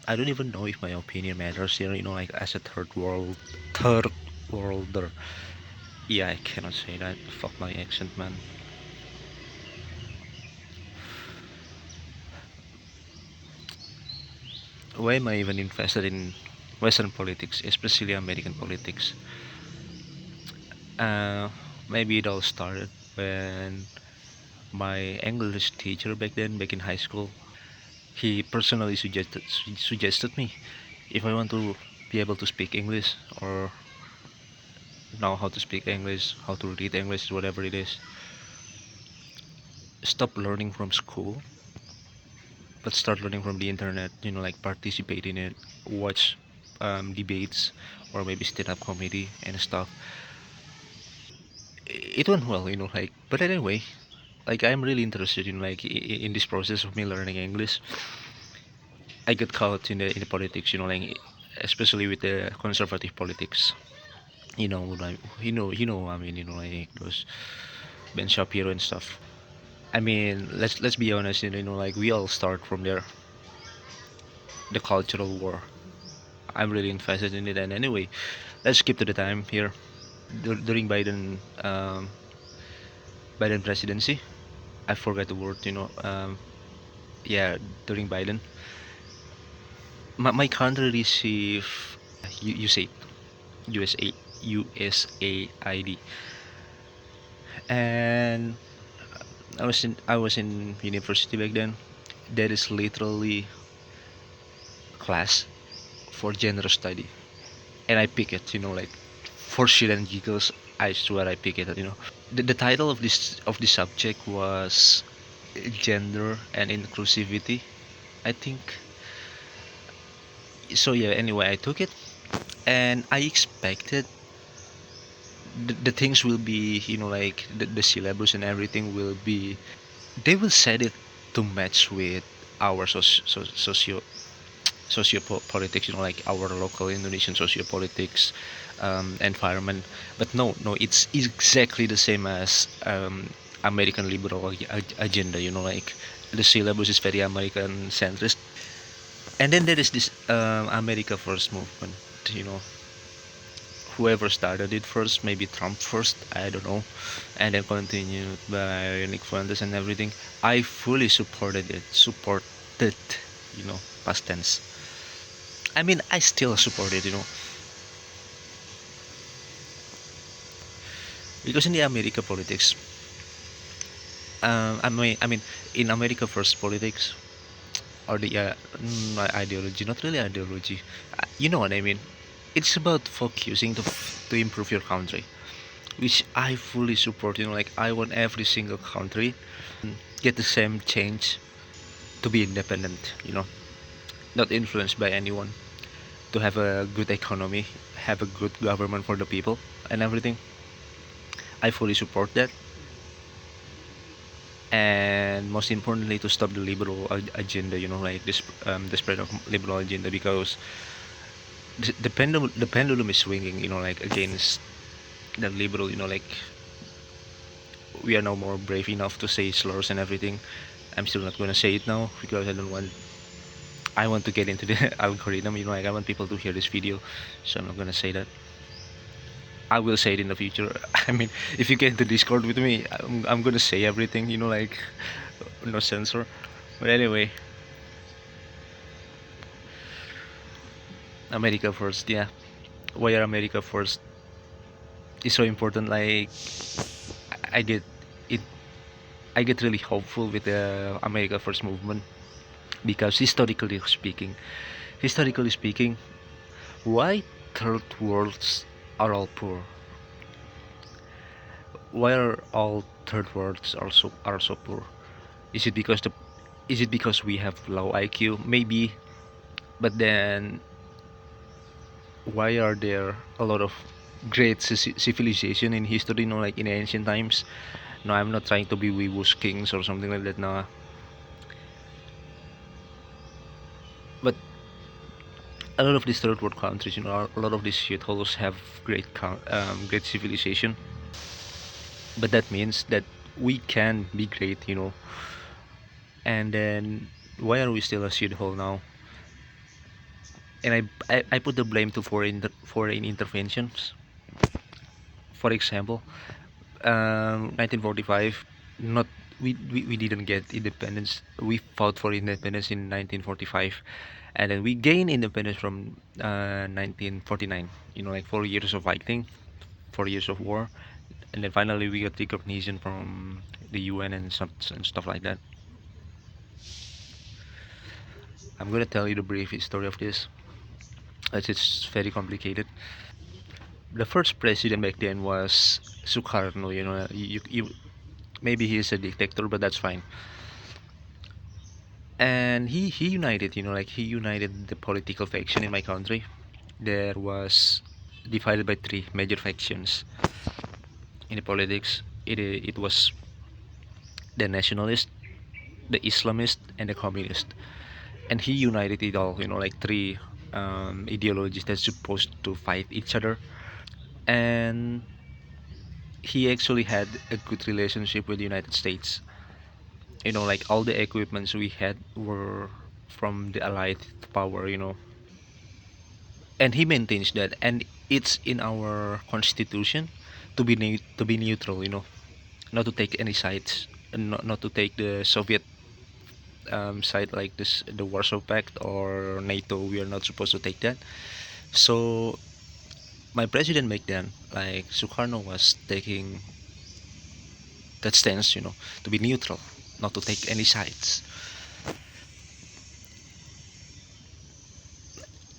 I don't even know if my opinion matters here. Like as a third worlder. Yeah, I cannot say that. Fuck my accent, man. Why am I even invested in Western politics, especially American politics? Uh, Maybe it all started when my English teacher back in high school, he personally suggested me if I want to be able to speak English or know how to speak English, how to read English, whatever it is, stop learning from school, but start learning from the internet. Like participate in it, watch debates, or maybe stand-up comedy and stuff. It went well, like. But anyway, like I'm really interested in like in this process of me learning English. I got caught in the politics, like especially with the conservative politics. Like I mean, like those Ben Shapiro and stuff. I mean, let's be honest, like we all start from there. The cultural war. I'm really invested in it. And anyway, let's skip to the time here. During Biden presidency, I forgot the word. Yeah, during Biden, my country received USAID, USA, USAID, and I was in university back then. That is literally class for general study, and I pick it. Like for shit and giggles. I swear I pick it. The title of the subject was gender and inclusivity, I think. So yeah. Anyway, I took it, and I expected the things will be, like the syllabus and everything will be. They will set it to match with our socio politics, like our local Indonesian socio politics environment. But no, it's exactly the same as American liberal agenda. Like the syllabus is very American centrist, and then there is this America First movement. You know, whoever started it first, maybe Trump first, I don't know, and then continued by Nick Fuentes and everything. I fully supported, past tense. I mean, I still support it, because in the America politics, I mean, in America First politics, or the ideology, not really ideology, you know what I mean. It's about focusing to improve your country, which I fully support. Like I want every single country get the same change to be independent. Not influenced by anyone. To have a good economy, have a good government for the people, and everything. I fully support that. And most importantly, to stop the liberal agenda. Like this, the spread of liberal agenda, because the pendulum is swinging. Like against the liberal. Like we are no more brave enough to say slurs and everything. I'm still not gonna say it now because I want to get into the algorithm. Like I want people to hear this video, so I'm not gonna say that. I will say it in the future. I mean, if you get into Discord with me, I'm gonna say everything. Like no censor. But anyway, America first. Yeah, why are America first is so important. Like I get it. I get really hopeful with the America First movement because historically speaking, why third worlds are all poor? Why are all third worlds are so poor? Is it because the is it because we have low IQ? Maybe, but then why are there a lot of great civilization in history? Like in ancient times. No, I'm not trying to be Weewoos kings or something like that. No, but a lot of these third world countries, a lot of these shitholes have great civilization. But that means that we can be great. And then why are we still a shithole now? and I put the blame to foreign interventions. For example, 1945, not we didn't get independence. We fought for independence in 1945, and then we gained independence from 1949. Like 4 years of fighting, 4 years of war, and then finally we got recognition from the UN and stuff like that. I'm gonna tell you the brief history of this, as it's very complicated. The first president back then was Sukarno. Maybe he is a dictator, but that's fine. And he united, like he united the political faction in my country. There was divided by three major factions in the politics. It was the nationalist, the Islamist, and the communist. And he united it all, like three ideologies that's supposed to fight each other. And he actually had a good relationship with the United States. Like all the equipments we had were from the Allied power, and he maintains that, and it's in our constitution to be neutral, not to take any sides, and not to take the Soviet side, like this, the Warsaw Pact or NATO. We are not supposed to take that. So my president back then, like Sukarno, was taking that stance, to be neutral, not to take any sides.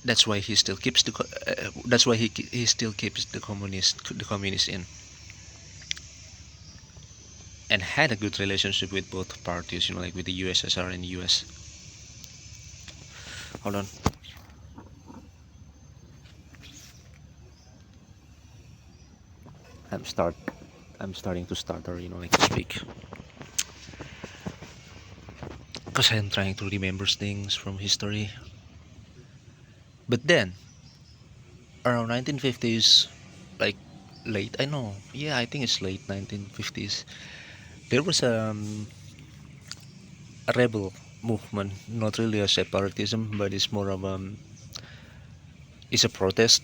That's why he still keeps that's why he still keeps the communist in, and had a good relationship with both parties, like with the USSR and the US. Hold on. I'm start I'm starting to stutter, like to speak, because I'm trying to remember things from history. But then around 1950s, like late, I know, yeah, I think it's late 1950s, there was a rebel movement, not really a separatism, but it's more of it's a protest.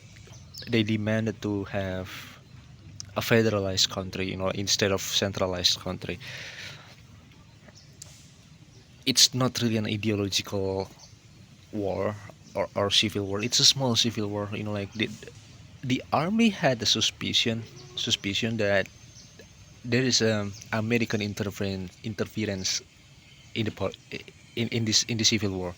They demanded to have a federalized country, instead of centralized country. It's not really an ideological war, or civil war. It's a small civil war, like the army had a suspicion that there is American interference in the in the civil war.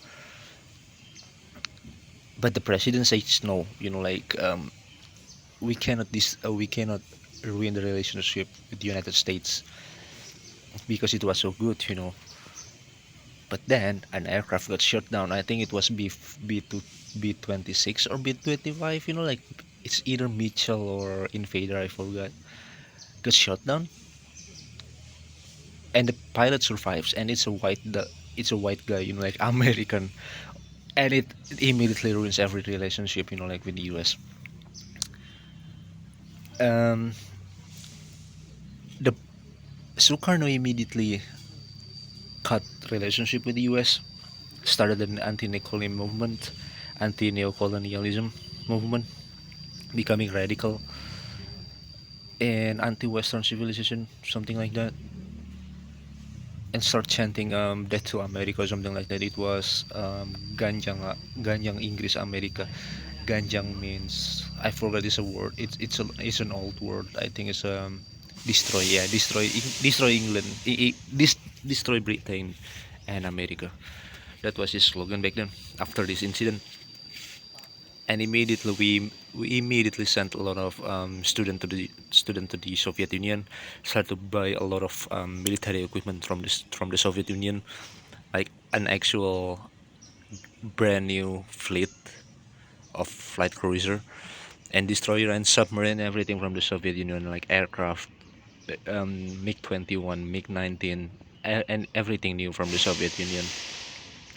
But the president says no, like we cannot ruin the relationship with the United States because it was so good. But then an aircraft got shot down. I think it was B-26 or B-25. Like it's either Mitchell or Invader. I forgot. Got shot down, and the pilot survives. And it's a white guy. Like American, and it immediately ruins every relationship. Like with the U.S. Um, the Sukarno immediately cut relationship with the U.S. Started an anti-neocolonialism movement, becoming radical and anti-Western civilization, something like that, and start chanting "Death to America" or something like that. It was Ganjang Inggris America. Ganjang means, I forgot, it's a word. It's an old word. I think it's destroy. Yeah, destroy England. Destroy Britain and America. That was his slogan back then. After this incident, and immediately we immediately sent a lot of student to the Soviet Union. Started to buy a lot of military equipment from the Soviet Union, like an actual brand new fleet of flight cruiser and destroyer and submarine, everything from the Soviet Union, like aircraft, MiG-21, MiG-19, and everything new from the Soviet Union.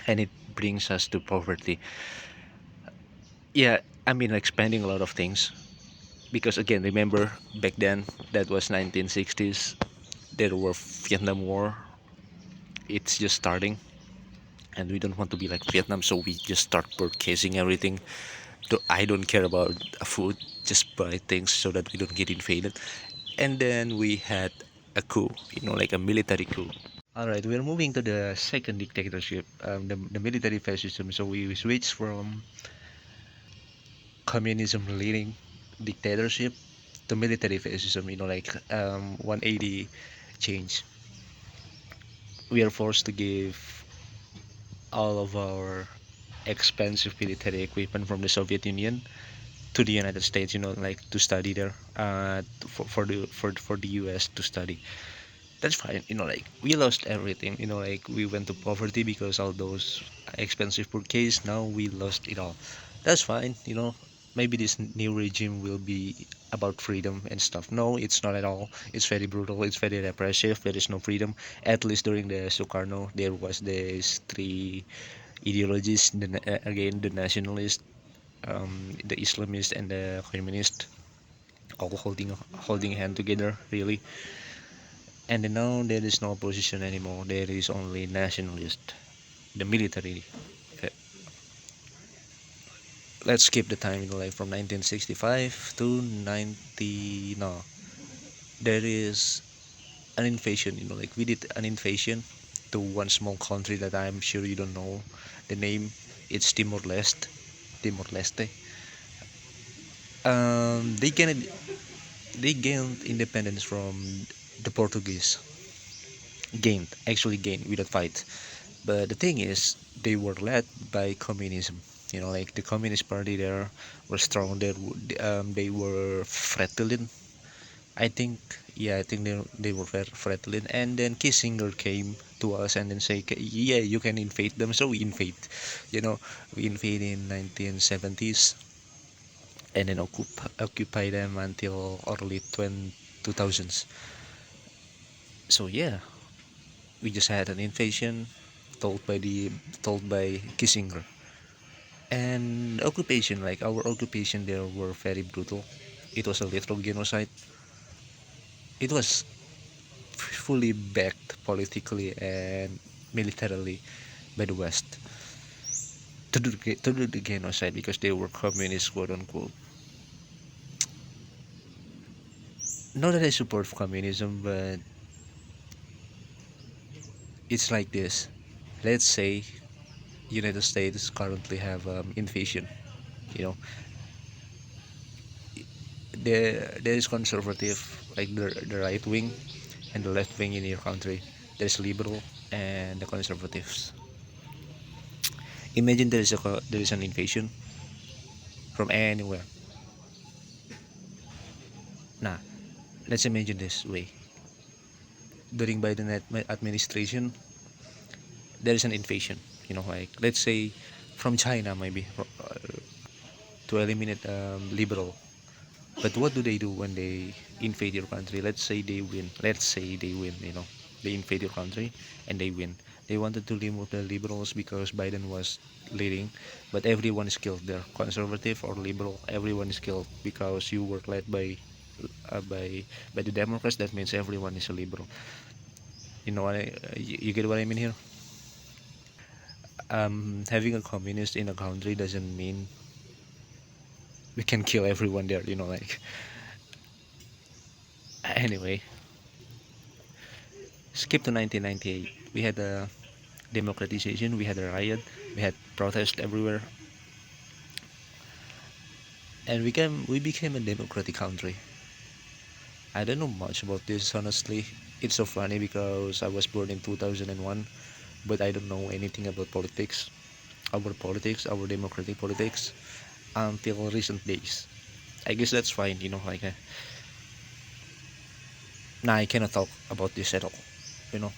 And it brings us to poverty. Yeah, I mean, like spending a lot of things, because again, remember back then, that was 1960s. There were Vietnam War. It's just starting, and we don't want to be like Vietnam, so we just start purchasing everything. I don't care about food, just buy things so that we don't get invaded. And then we had a coup, like a military coup. All right, we're moving to the second dictatorship, the military fascism. So we switched from communism leading dictatorship to military fascism, 180 change. We are forced to give all of our expensive military equipment from the Soviet Union to the United States, like to study there, for the US to study. That's fine, like we lost everything, like we went to poverty because all those expensive purchase. Now we lost it all. That's fine, maybe this new regime will be about freedom and stuff. No, it's not at all. It's very brutal, it's very repressive. There is no freedom. At least during the Sukarno there was these three ideologies, again the nationalist, the Islamist, and the communist, all holding hand together, really. And now there is no opposition anymore. There is only nationalist, the military. Uh, Let's skip the time, like from 1965 to 90. No, there is an invasion. Like we did an invasion to one small country that I'm sure you don't know the name. It's Timor Leste. Timor Leste. They gained independence from the Portuguese. Actually gained without fight. But the thing is, they were led by communism. Like the Communist Party there were strong. They were Fretilin. I think, yeah, I think they were Fretilin. And then Kissinger came to us and then say, yeah, you can invade them. So we invade. You know, we invade in 1970s and then occupy them until early 2000s. So yeah, we just had an invasion told by Kissinger. And occupation, like our occupation there were very brutal. It was a literal genocide. It was fully backed politically and militarily by the West to do the genocide because they were communists, quote unquote. Not that I support communism, but it's like this. Let's say United States currently have invasion. You know, there is conservative, like the right wing, and the left wing in your country. There's liberal and the conservatives. Imagine there is an invasion from anywhere. Nah, let's imagine this way. During Biden administration, there is an invasion. Like let's say from China, maybe, to eliminate liberal. But what do they do when they invade your country? Let's say they win. Let's say they win. They invade your country and they win. They wanted to remove the liberals because Biden was leading, but everyone is killed there, conservative or liberal. Everyone is killed because you were led by the Democrats. That means everyone is a liberal. You get what I mean here? Having a communist in a country doesn't mean we can kill everyone there. Like, anyway, skip to 1998. We had a democratization. We had a riot. We had protest everywhere, and we became a democratic country. I don't know much about this, honestly. It's so funny because I was born in 2001, but I don't know anything about politics, our democratic politics, until recent days. I guess that's fine. Like, nah, I cannot talk about this at all. You know,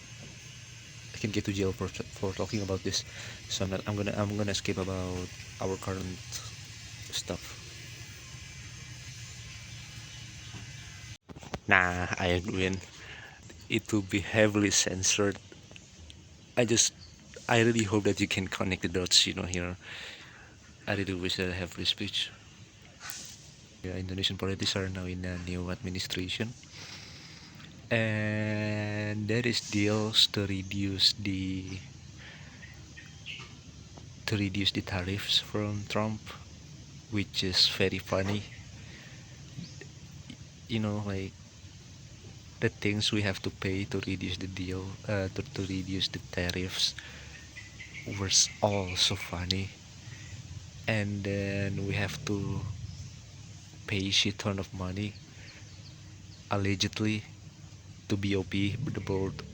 I can get to jail for talking about this. So I'm gonna skip about our current stuff. Nah, I win. It will be heavily censored. I just, I really hope that you can connect the dots. Here, I really wish that I have free speech. Yeah, Indonesian politics are now in a new administration, and there is deals to reduce to reduce the tariffs from Trump, which is very funny. Like the things we have to pay to reduce the deal, to reduce the tariffs, was all so funny. And then we have to pay shit ton of money, allegedly, to BOP, the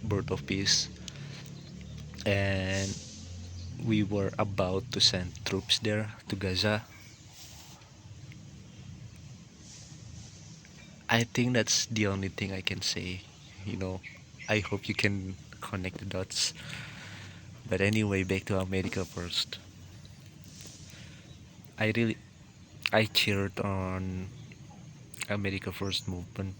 Bird of Peace. And we were about to send troops there to Gaza. I think that's the only thing I can say. You know, I hope you can connect the dots. But anyway, back to America first. I really, I cheered on America First movement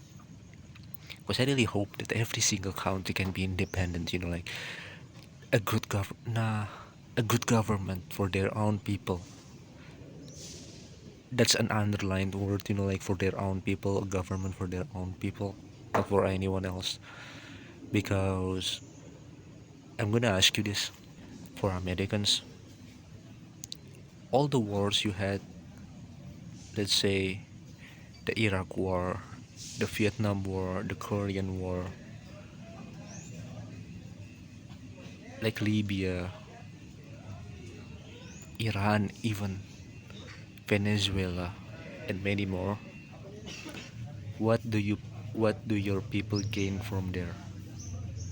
because I really hope that every single country can be independent. Like a good government for their own people. That's an underlined word. Like for their own people, a government for their own people, not for anyone else. Because I'm gonna ask you this: for Americans, all the wars you had, let's say the Iraq War, the Vietnam War, the Korean War, like Libya, Iran, even Venezuela, and many more. What do you, what do your people gain from there?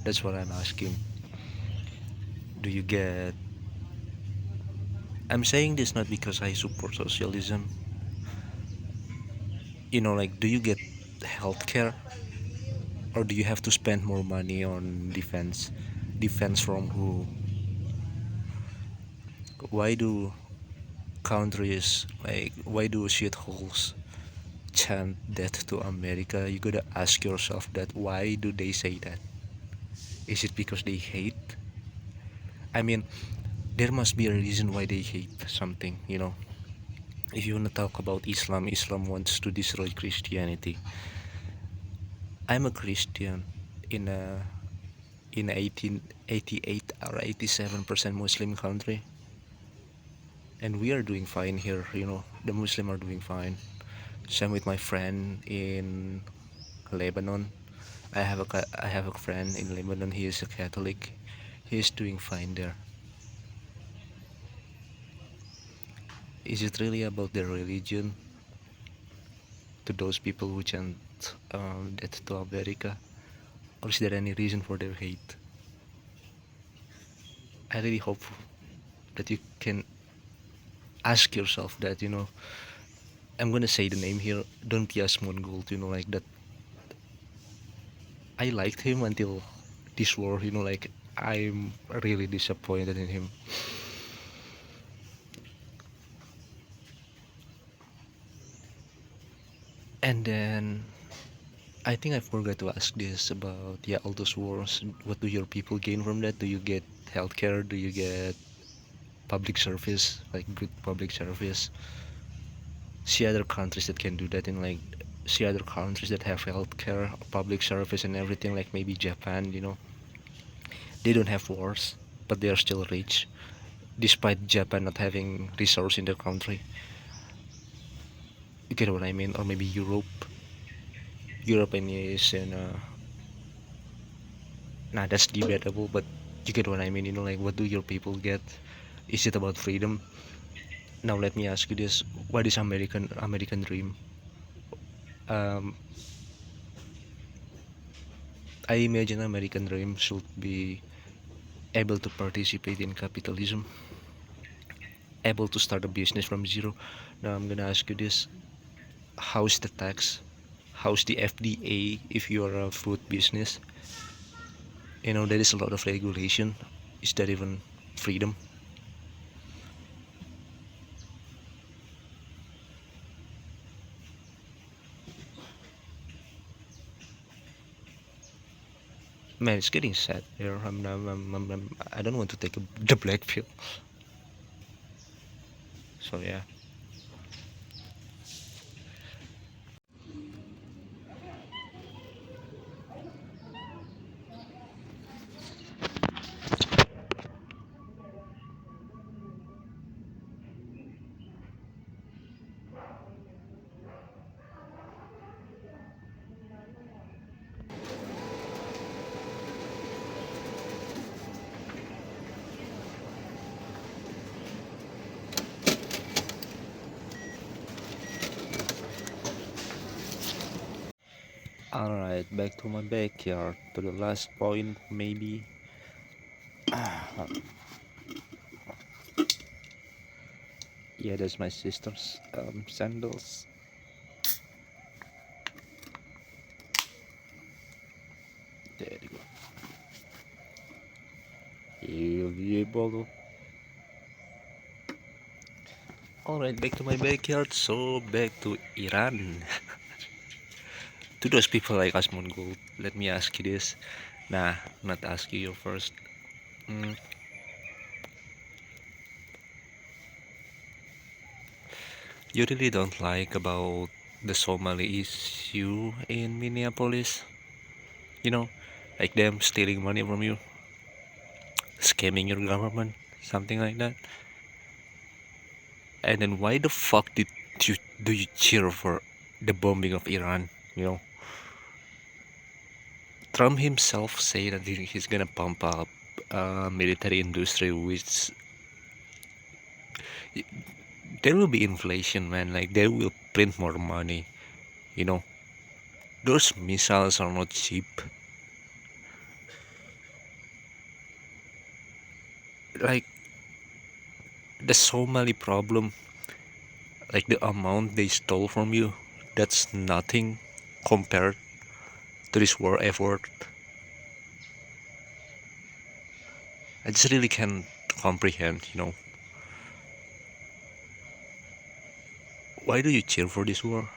That's what I'm asking. Do you get? I'm saying this not because I support socialism. Like, do you get healthcare, or do you have to spend more money on defense? Defense from who? Why do countries, like, why do shitholes chant death to America? You gotta ask yourself that. Why do they say that? Is it because they hate? I mean, there must be a reason why they hate something. If you want to talk about Islam, Islam wants to destroy Christianity. I'm a Christian in a 1888 or 87% Muslim country, and we are doing fine here. The Muslim are doing fine. Same with my friend in Lebanon. I have a friend in Lebanon. He is a Catholic. He is doing fine there. Is it really about their religion to those people who chant death to America, or is there any reason for their hate? I really hope that you can ask yourself that. I'm gonna say the name here. Don't be a Gold. Like that. I liked him until this war. Like I'm really disappointed in him. And then I think I forgot to ask this about, yeah, all those wars. What do your people gain from that? Do you get healthcare? Do you get public service, like good public service? See other countries that can do that, and like see other countries that have healthcare, public service, and everything. Like maybe Japan. They don't have wars, but they are still rich, despite Japan not having resource in their country. You get what I mean? Or maybe Europe. Europe is in nah, that's debatable, but you get what I mean. Like what do your people get? Is it about freedom? Now let me ask you this: what is American dream? Um, I imagine American dream should be able to participate in capitalism, able to start a business from zero. Now I'm gonna ask you this: how's the tax? How's the FDA if you are a food business? There is a lot of regulation. Is that even freedom? Man, it's getting sad here. I don't want to take the black pill. So yeah. Alright, back to my backyard. To the last point, maybe. Yeah, that's my sister's sandals. There you go. You'll be able to. Alright, back to my backyard. So, back to Iran. To those people like us, Mongol, let me ask you this. Nah, not ask you first. Mm, you really don't like about the Somali issue in Minneapolis? You know, like them stealing money from you, scamming your government, something like that. And then why the fuck did you do you cheer for the bombing of Iran? You know, Trump himself say that he's gonna pump up military industry, which there will be inflation, man. Like they will print more money. You know, those missiles are not cheap. Like the Somali problem, like the amount they stole from you, that's nothing compared to this war effort. I just really can't comprehend, why do you cheer for this war?